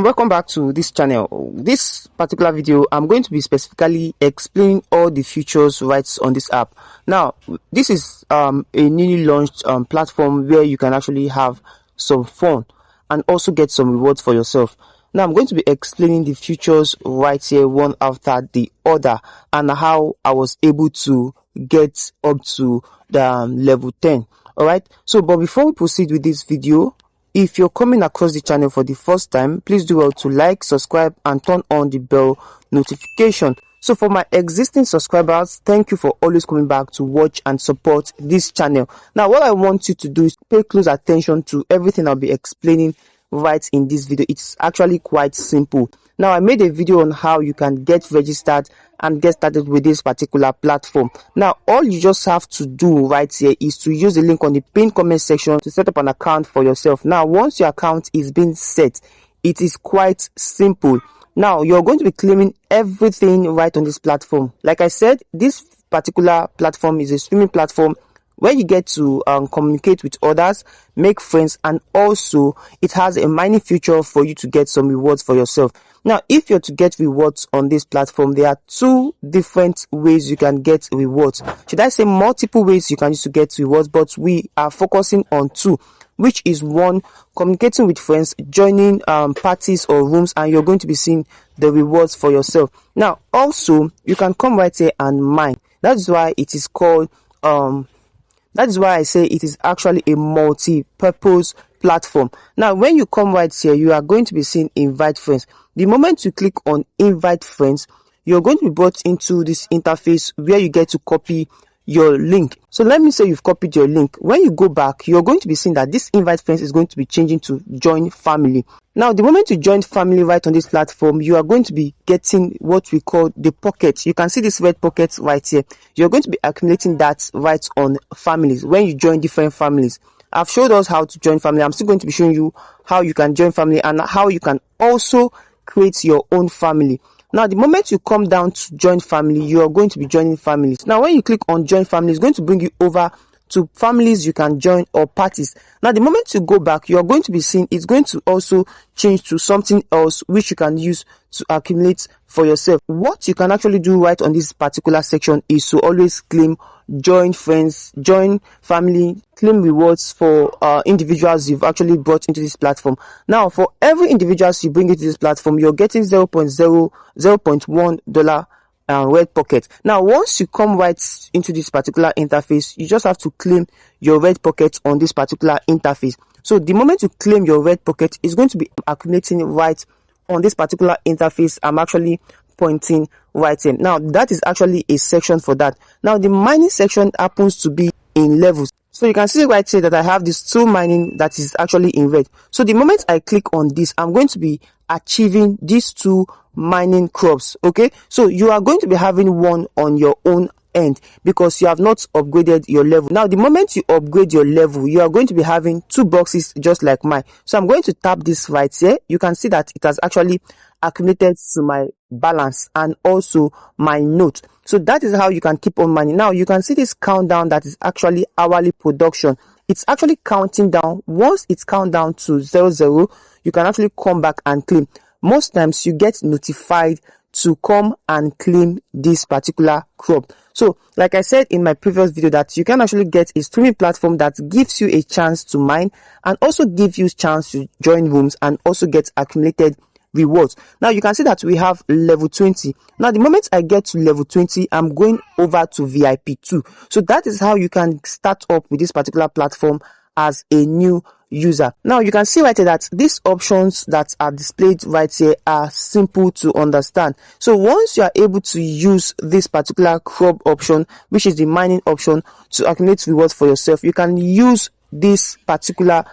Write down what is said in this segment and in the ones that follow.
Welcome back to this channel. This particular video, I'm going to be specifically explaining all the features right on this app. Now, this is a newly launched platform where you can actually have some fun and also get some rewards for yourself. Now, I'm going to be explaining the features right here, one after the other, and how I was able to get up to the level 10. All right. So, but before we proceed with this video, if you're coming across the channel for the first time, please do well to like, subscribe, and turn on the bell notification. So for my existing subscribers, thank you for always coming back to watch and support this channel. Now, what I want you to do is pay close attention to everything I'll be explaining right in this video. It's actually quite simple. Now, I made a video on how you can get registered and get started with this particular platform. Now, all you just have to do right here is to use the link on the pinned comment section to set up an account for yourself. Now, once your account is being set, it is quite simple. Now, you're going to be claiming everything right on this platform. Like I said, this particular platform is a streaming platform where you get to communicate with others, make friends, and also it has a mining feature for you to get some rewards for yourself. Now, if you're to get rewards on this platform, there are two different ways you can get rewards. Should I say multiple ways you can use to get rewards, but we are focusing on two, which is one, communicating with friends, joining parties or rooms, and you're going to be seeing the rewards for yourself. Now, also, you can come right here and mine. That's why it is called that is why I say it is actually a multi-purpose platform. Now, when you come right here, you are going to be seeing invite friends. The moment you click on invite friends, you're going to be brought into this interface where you get to copy your link. So let me say you've copied your link. When you go back, you're going to be seeing that this invite friends is going to be changing to join family. Now, the moment you join family right on this platform, you are going to be getting what we call the pocket. You can see this red pocket right here. You're going to be accumulating that right on families when you join different families. I've showed us how to join family. I'm still going to be showing you how you can join family and how you can also create your own family. Now, the moment you come down to join family, you are going to be joining families. Now, when you click on join family, it's going to bring you over to families you can join or parties. Now, the moment you go back, you are going to be seeing it's going to also change to something else which you can use to accumulate for yourself. What you can actually do right on this particular section is to always claim join friends, join family, claim rewards for individuals you've actually brought into this platform. Now, for every individuals you bring into this platform, you're getting $0.1 red pocket. Now, once you come right into this particular interface, you just have to claim your red pocket on this particular interface. So the moment you claim your red pocket, it's going to be accumulating right on this particular interface. I'm actually pointing right here. Now, that is actually a section for that. Now, the mining section happens to be in levels. So you can see right here that I have this two mining that is actually in red. So the moment I click on this, I'm going to be achieving these two mining crops. Okay, so you are going to be having one on your own end because you have not upgraded your level. Now, the moment you upgrade your level, you are going to be having two boxes just like mine. So I'm going to tap this right here. You can see that it has actually accumulated to my balance and also my note. So that is how you can keep on mining. Now, you can see this countdown that is actually hourly production. It's actually counting down. Once it's count down to 00, you can actually come back and claim. Most times you get notified to come and claim this particular crop. So, like I said in my previous video, that you can actually get a streaming platform that gives you a chance to mine and also gives you a chance to join rooms and also get accumulated rewards. Now, you can see that we have level 20. Now, the moment I get to level 20, I'm going over to VIP 2. So that is how you can start up with this particular platform as a new user. Now, you can see right here that these options that are displayed right here are simple to understand. So once you are able to use this particular crop option, which is the mining option, to accumulate rewards for yourself, you can use this particular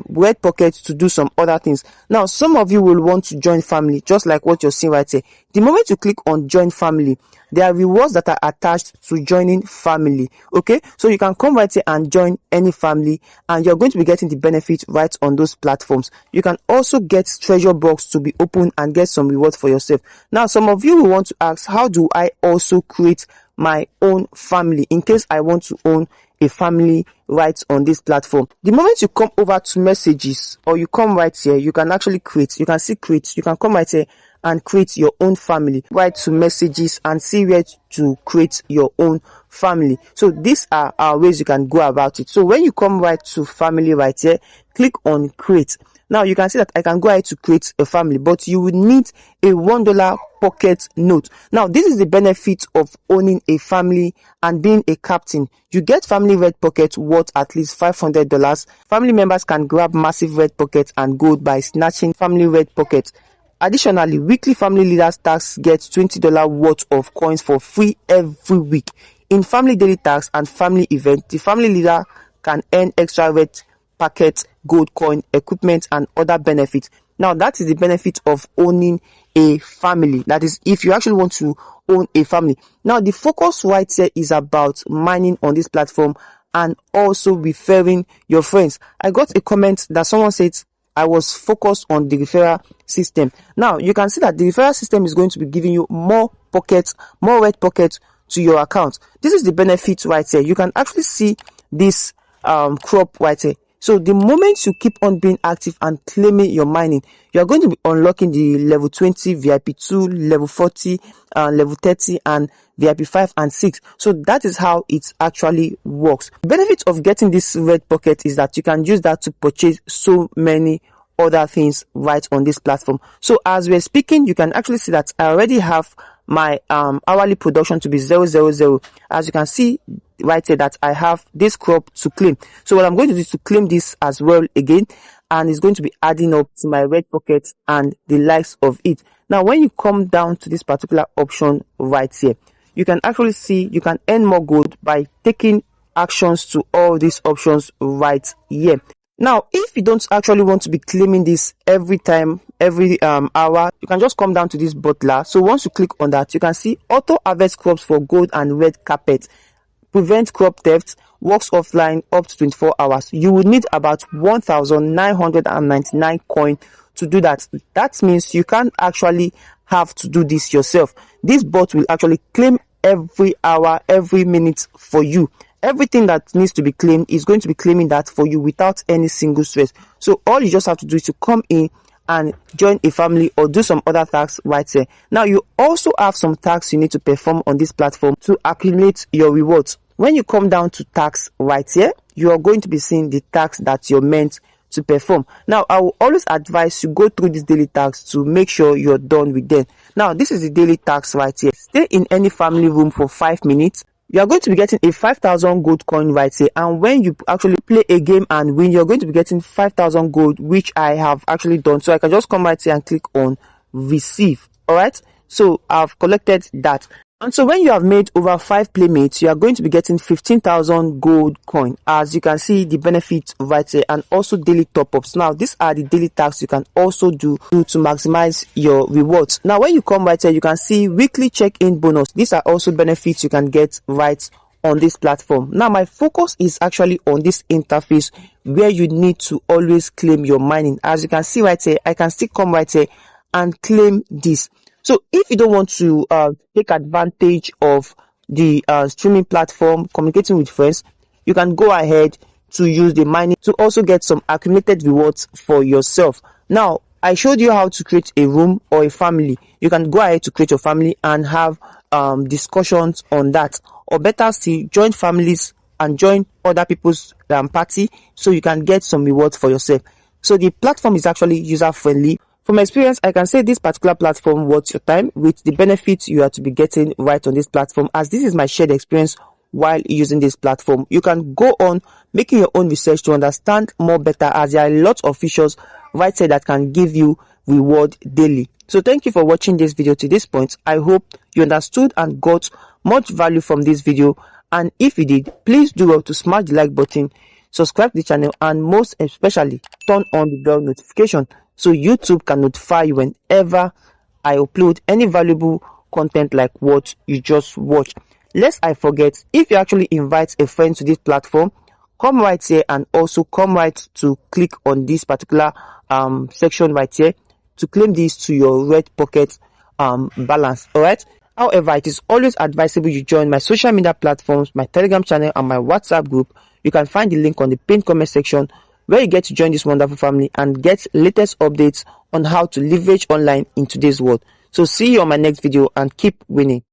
red pocket to do some other things. Now, some of you will want to join family, just like what you're seeing right here. The moment you click on join family, there are rewards that are attached to joining family. Okay, so you can come right here and join any family, and you're going to be getting the benefit right on those platforms. You can also get treasure box to be open and get some rewards for yourself. Now, some of you will want to ask, how do I also create my own family in case I want to own a family right on this platform. The moment you come over to messages, or you come right here, you can actually create. You can see create. You can come right here and create your own family. Right to messages and see where to create your own family. So these are our ways you can go about it. So when you come right to family right here, click on create. Now you can see that I can go ahead to create a family, but you would need a $1 pocket note. Now this is the benefit of owning a family and being a captain. You get family red pocket worth at least $500. Family members can grab massive red pockets and gold by snatching family red pockets. Additionally, weekly family leaders tax gets $20 worth of coins for free every week. In family daily tax and family event, the family leader can earn extra red packet, gold coin, equipment, and other benefits. Now that is the benefit of owning a family. That is, if you actually want to own a family. Now the focus right here is about mining on this platform and also referring your friends. I got a comment that someone said I was focused on the referral system. Now you can see that the referral system is going to be giving you more pockets, more red pockets to your account. This is the benefit right here. You can actually see this crop right here. So the moment you keep on being active and claiming your mining, you are going to be unlocking the level 20, VIP 2, level 40, level 30, and VIP 5 and 6. So that is how it actually works. The benefit of getting this red pocket is that you can use that to purchase so many other things right on this platform. So as we're speaking, you can actually see that I already have my hourly production to be 000. As you can see right here, that I have this crop to claim. So what I'm going to do is to claim this as well again, and it's going to be adding up to my red pocket and the likes of it. Now when you come down to this particular option right here, you can actually see you can earn more gold by taking actions to all these options right here. Now, if you don't actually want to be claiming this every time, every hour, you can just come down to this butler. So once you click on that, you can see auto harvest crops for gold and red carpet, prevent crop theft, works offline up to 24 hours. You will need about 1,999 coin to do that. That means you can't actually have to do this yourself. This bot will actually claim every hour, every minute for you. Everything that needs to be claimed is going to be claiming that for you without any single stress. So all you just have to do is to come in and join a family or do some other tasks right here. Now you also have some tasks you need to perform on this platform to accumulate your rewards. When you come down to tasks right here, you are going to be seeing the tasks that you're meant to perform. Now I will always advise you go through these daily tasks to make sure you're done with them. Now this is the daily tasks right here. Stay in any family room for 5 minutes. You are going to be getting a 5,000 gold coin right here, and when you actually play a game and win, you're going to be getting 5,000 gold, which I have actually done. So I can just come right here and click on receive. All right, so I've collected that. And so when you have made over 5 playmates, you are going to be getting 15,000 gold coin. As you can see the benefit right here, and also daily top-ups. Now these are the daily tasks you can also do to maximize your rewards. Now when you come right here, you can see weekly check-in bonus. These are also benefits you can get right on this platform. Now my focus is actually on this interface where you need to always claim your mining. As you can see right here, I can still come right here and claim this. So if you don't want to take advantage of the streaming platform, communicating with friends, you can go ahead to use the mining to also get some accumulated rewards for yourself. Now, I showed you how to create a room or a family. You can go ahead to create your family and have discussions on that. Or better still, join families and join other people's party so you can get some rewards for yourself. So the platform is actually user-friendly. From experience, I can say this particular platform worth your time with the benefits you are to be getting right on this platform, as this is my shared experience while using this platform. You can go on making your own research to understand more better, as there are lots of features right here that can give you reward daily. So thank you for watching this video to this point. I hope you understood and got much value from this video, and if you did, please do well to smash the like button, subscribe to the channel, and most especially turn on the bell notification so YouTube can notify you whenever I upload any valuable content like what you just watched. Lest I forget, if you actually invite a friend to this platform, come right here and also come right to click on this particular section right here to claim this to your red pocket balance. All right, However, it is always advisable you join my social media platforms, my Telegram channel and my WhatsApp group. You can find the link on the pinned comment section, where you get to join this wonderful family and get latest updates on how to leverage online in today's world. So see you on my next video and keep winning.